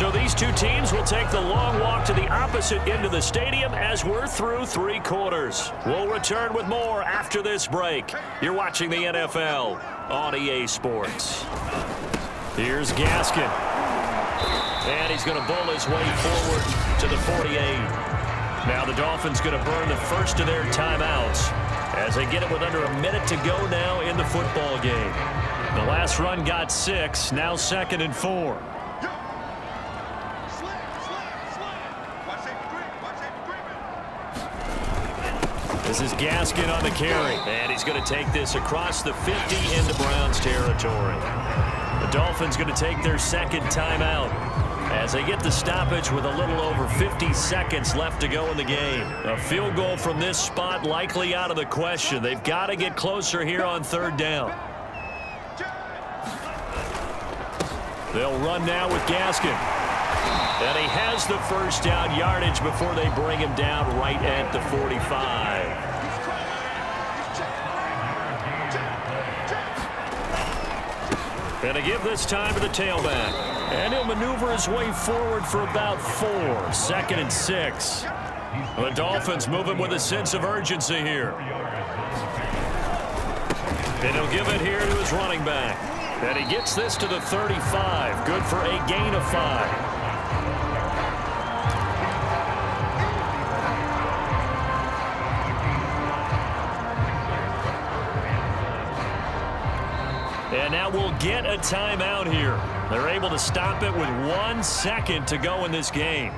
So these two teams will take the long walk to the opposite end of the stadium as we're through 3 quarters. We'll return with more after this break. You're watching the NFL on EA Sports. Here's Gaskin. And he's going to bowl his way forward to the 48. Now the Dolphins going to burn the first of their timeouts as they get it with under a minute to go now in the football game. The last run got 6, now 2nd and 4. This is Gaskin on the carry, and he's going to take this across the 50 into Browns territory. The Dolphins going to take their second timeout as they get the stoppage with a little over 50 seconds left to go in the game. A field goal from this spot likely out of the question. They've got to get closer here on 3rd down. They'll run now with Gaskin. And he has the first down yardage before they bring him down right at the 45. And to give this time to the tailback. And he'll maneuver his way forward for about 4. 2nd and 6. The Dolphins moving with a sense of urgency here. And he'll give it here to his running back. And he gets this to the 35. Good for a gain of 5. And now we'll get a timeout here. They're able to stop it with 1 second to go in this game.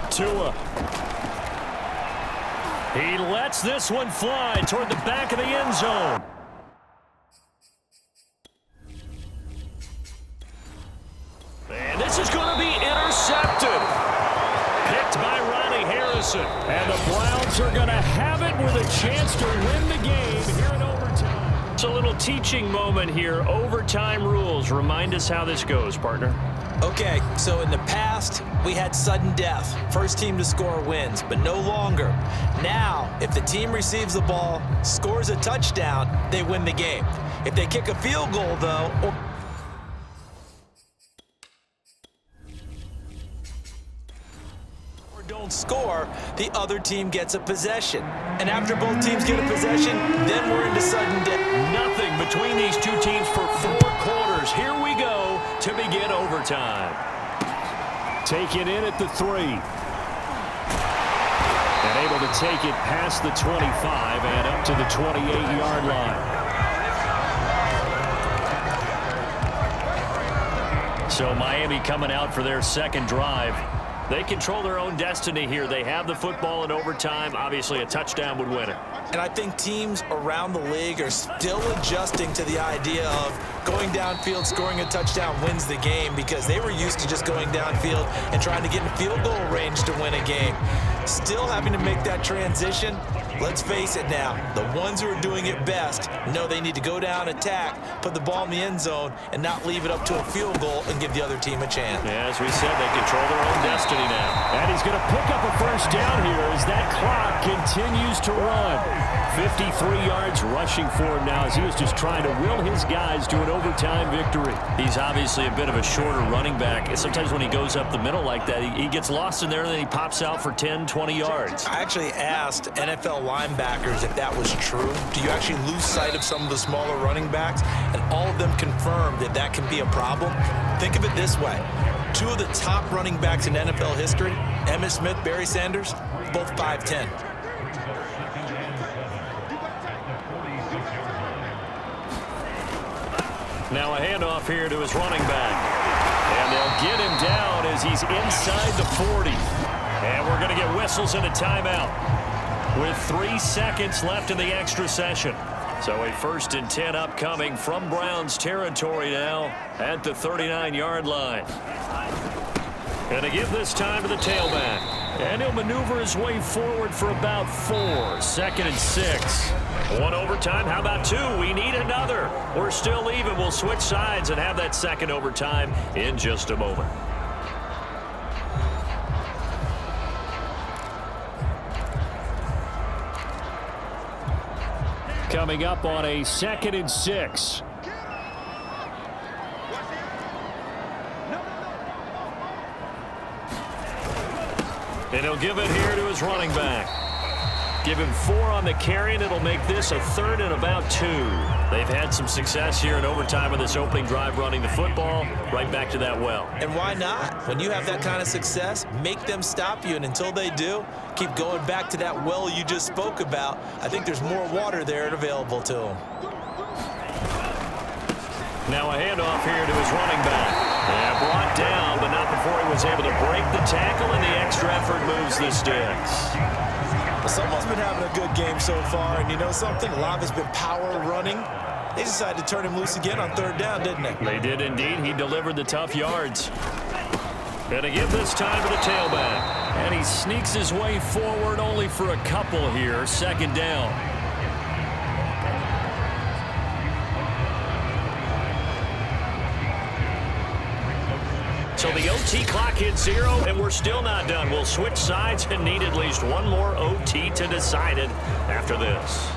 Tua. He lets this one fly toward the back of the end zone. And this is going to be intercepted. Picked by Ronnie Harrison. And the Browns are going to have it with a chance to win the game here in overtime. It's a little teaching moment here. Overtime rules. Remind us how this goes, partner. Okay, so in the past, we had sudden death. First team to score wins, but no longer. Now, if the team receives the ball, scores a touchdown, they win the game. If they kick a field goal, though, or don't score, the other team gets a possession. And after both teams get a possession, then we're into sudden death. Nothing between these two teams for 4 quarters. Here we go to begin overtime. Taken in at the 3. And able to take it past the 25 and up to the 28-yard line. So Miami coming out for their second drive. They control their own destiny here. They have the football in overtime. Obviously, a touchdown would win it. And I think teams around the league are still adjusting to the idea of going downfield, scoring a touchdown wins the game, because they were used to just going downfield and trying to get in field goal range to win a game. Still having to make that transition. Let's face it now, the ones who are doing it best know they need to go down, attack, put the ball in the end zone, and not leave it up to a field goal and give the other team a chance. Yeah, as we said, they control their own destiny now. And he's going to pick up a first down here as that clock continues to run. 53 yards rushing for him now as he was just trying to will his guys to an overtime victory. He's obviously a bit of a shorter running back. And sometimes when he goes up the middle like that, he gets lost in there and then he pops out for 10, 20 yards. I actually asked NFL linebackers if that was true. Do you actually lose sight of some of the smaller running backs? And all of them confirmed that that can be a problem. Think of it this way. 2 of the top running backs in NFL history, Emmitt Smith, Barry Sanders, both 5'10". Now a handoff here to his running back. And they'll get him down as he's inside the 40. And we're going to get whistles and a timeout with 3 seconds left in the extra session. So a 1st and 10 upcoming from Browns territory now at the 39-yard line. And to give this time to the tailback. And he'll maneuver his way forward for about 4. 2nd and 6. 1 overtime. How about 2? We need another. We're still even. We'll switch sides and have that second overtime in just a moment. Coming up on a 2nd and 6. And he'll give it here to his running back. Give him 4 on the carry, and it'll make this a 3rd and about 2. They've had some success here in overtime in this opening drive running the football. Right back to that well. And why not? When you have that kind of success, make them stop you, and until they do, keep going back to that well you just spoke about. I think there's more water there available to them. Now a handoff here to his running back. And brought down, but not before he was able to break the tackle, and the extra effort moves the sticks. Well, someone's been having a good game so far, and you know something? A lot has been power running. They decided to turn him loose again on 3rd down, didn't they? They did indeed. He delivered the tough yards. And to give this time to the tailback. And he sneaks his way forward only for a couple here. 2nd down. So the OT clock hits 0, and we're still not done. We'll switch sides and need at least one more OT to decide it after this.